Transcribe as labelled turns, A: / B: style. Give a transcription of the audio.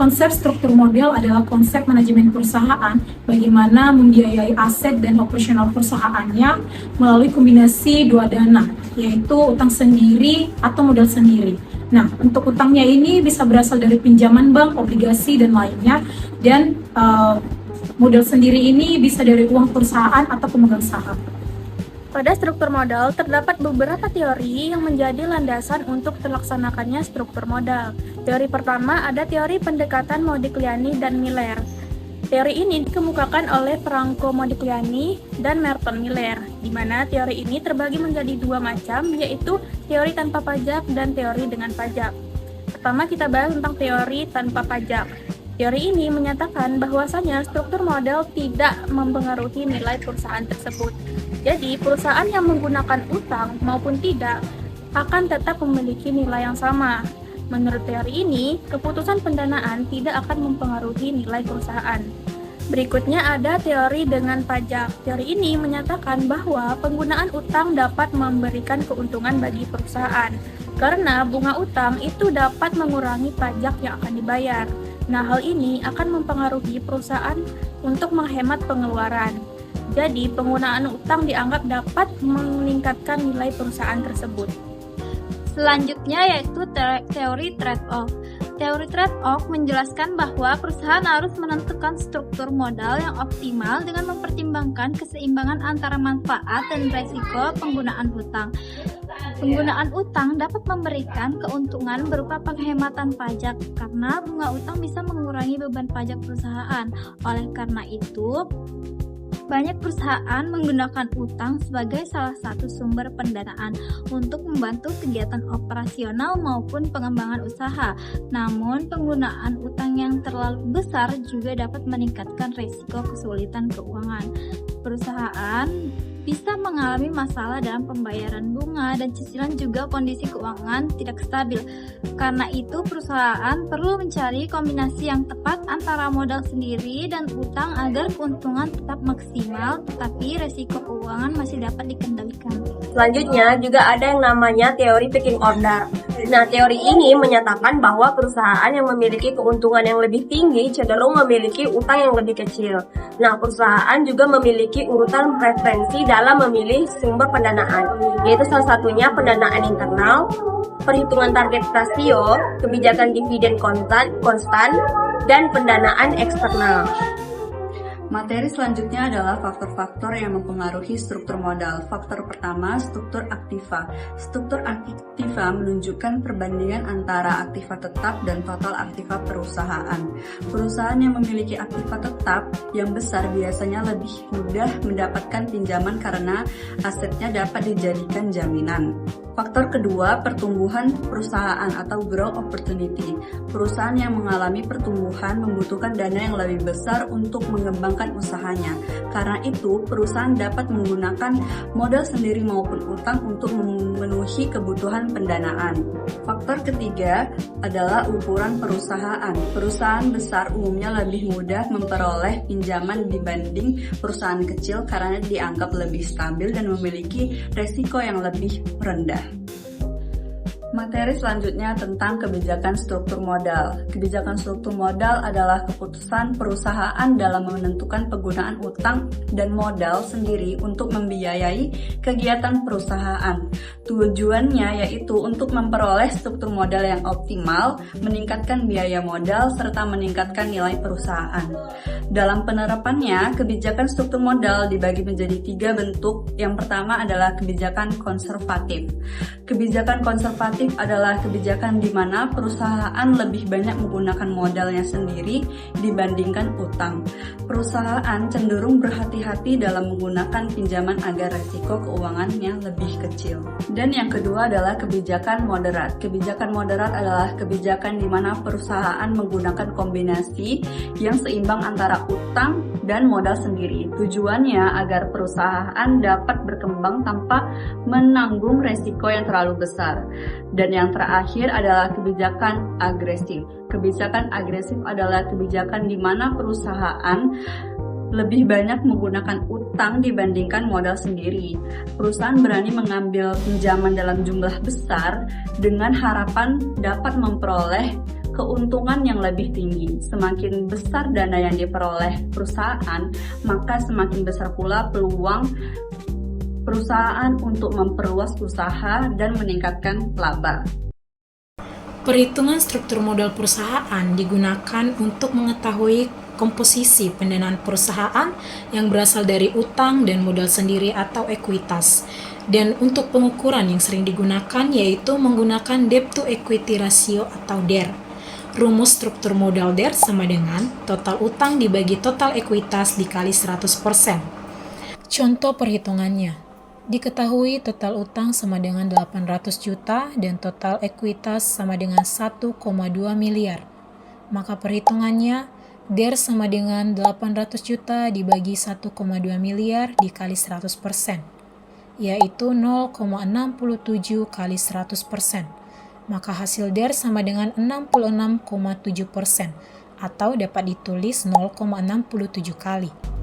A: Konsep struktur modal adalah konsep manajemen perusahaan, bagaimana membiayai aset dan operasional perusahaannya melalui kombinasi dua dana, yaitu utang sendiri atau modal sendiri. Nah, untuk utangnya ini bisa berasal dari pinjaman bank, obligasi, dan lainnya. Dan modal sendiri ini bisa dari uang perusahaan atau pemegang saham.
B: Pada struktur modal, terdapat beberapa teori yang menjadi landasan untuk terlaksanakannya struktur modal. Teori pertama ada teori pendekatan Modigliani dan Miller. Teori ini dikemukakan oleh Franco Modigliani dan Merton Miller, di mana teori ini terbagi menjadi dua macam, yaitu teori tanpa pajak dan teori dengan pajak. Pertama kita bahas tentang teori tanpa pajak. Teori ini menyatakan bahwasanya struktur modal tidak mempengaruhi nilai perusahaan tersebut. Jadi, perusahaan yang menggunakan utang maupun tidak akan tetap memiliki nilai yang sama. Menurut teori ini, keputusan pendanaan tidak akan mempengaruhi nilai perusahaan. Berikutnya ada teori dengan pajak. Teori ini menyatakan bahwa penggunaan utang dapat memberikan keuntungan bagi perusahaan, karena bunga utang itu dapat mengurangi pajak yang akan dibayar. Nah, hal ini akan mempengaruhi perusahaan untuk menghemat pengeluaran. Jadi, penggunaan utang dianggap dapat meningkatkan nilai perusahaan tersebut.
C: Selanjutnya yaitu teori trade-off. Teori trade-off menjelaskan bahwa perusahaan harus menentukan struktur modal yang optimal dengan mempertimbangkan keseimbangan antara manfaat dan risiko penggunaan utang. Penggunaan utang dapat memberikan keuntungan berupa penghematan pajak karena bunga utang bisa mengurangi beban pajak perusahaan. Oleh karena itu, banyak perusahaan menggunakan utang sebagai salah satu sumber pendanaan untuk membantu kegiatan operasional maupun pengembangan usaha. Namun, penggunaan utang yang terlalu besar juga dapat meningkatkan risiko kesulitan keuangan. Perusahaan bisa mengalami masalah dalam pembayaran bunga dan cicilan, juga kondisi keuangan tidak stabil. Karena itu, perusahaan perlu mencari kombinasi yang tepat antara modal sendiri dan utang agar keuntungan tetap maksimal, tetapi resiko keuangan masih dapat dikendalikan.
D: Selanjutnya juga ada yang namanya teori pecking order. Nah, teori ini menyatakan bahwa perusahaan yang memiliki keuntungan yang lebih tinggi cenderung memiliki utang yang lebih kecil. Nah, perusahaan juga memiliki urutan preferensi dalam memilih sumber pendanaan, yaitu salah satunya pendanaan internal, perhitungan target rasio, kebijakan dividen konstan, dan pendanaan eksternal.
E: Materi selanjutnya adalah faktor-faktor yang mempengaruhi struktur modal. Faktor pertama, struktur aktiva. Struktur aktiva menunjukkan perbandingan antara aktiva tetap dan total aktiva perusahaan. Perusahaan yang memiliki aktiva tetap yang besar biasanya lebih mudah mendapatkan pinjaman karena asetnya dapat dijadikan jaminan. Faktor kedua, pertumbuhan perusahaan atau growth opportunity. Perusahaan yang mengalami pertumbuhan membutuhkan dana yang lebih besar untuk mengembangkan usahanya. Karena itu, perusahaan dapat menggunakan modal sendiri maupun utang untuk memenuhi kebutuhan pendanaan. Faktor ketiga adalah ukuran perusahaan. Perusahaan besar umumnya lebih mudah memperoleh pinjaman dibanding perusahaan kecil karena dianggap lebih stabil dan memiliki resiko yang lebih rendah. Materi selanjutnya tentang kebijakan struktur modal. Kebijakan struktur modal adalah keputusan perusahaan dalam menentukan penggunaan utang dan modal sendiri untuk membiayai kegiatan perusahaan. Tujuannya yaitu untuk memperoleh struktur modal yang optimal, meningkatkan biaya modal, serta meningkatkan nilai perusahaan. Dalam penerapannya, kebijakan struktur modal dibagi menjadi 3 bentuk. Yang pertama adalah kebijakan konservatif. Kebijakan konservatif adalah kebijakan di mana perusahaan lebih banyak menggunakan modalnya sendiri dibandingkan utang. Perusahaan cenderung berhati-hati dalam menggunakan pinjaman agar resiko keuangannya lebih kecil. Dan yang kedua adalah kebijakan moderat. Kebijakan moderat adalah kebijakan di mana perusahaan menggunakan kombinasi yang seimbang antara utang dan modal sendiri. Tujuannya agar perusahaan dapat berkembang tanpa menanggung resiko yang terlalu besar. Dan yang terakhir adalah kebijakan agresif. Kebijakan agresif adalah kebijakan di mana perusahaan lebih banyak menggunakan utang dibandingkan modal sendiri. Perusahaan berani mengambil pinjaman dalam jumlah besar dengan harapan dapat memperoleh keuntungan yang lebih tinggi. Semakin besar dana yang diperoleh perusahaan, maka semakin besar pula peluang perusahaan untuk memperluas usaha dan meningkatkan laba.
A: Perhitungan struktur modal perusahaan digunakan untuk mengetahui komposisi pendanaan perusahaan yang berasal dari utang dan modal sendiri atau ekuitas. Dan untuk pengukuran yang sering digunakan yaitu menggunakan debt to equity ratio atau DER. Rumus struktur modal DER sama dengan total utang dibagi total ekuitas dikali 100%. Contoh perhitungannya. Diketahui total utang sama dengan 800 juta dan total ekuitas sama dengan 1,2 miliar. Maka perhitungannya, DER sama dengan 800 juta dibagi 1,2 miliar dikali 100%, yaitu 0,67 kali 100%. Maka hasil DER sama dengan 66,7% atau dapat ditulis 0,67 kali.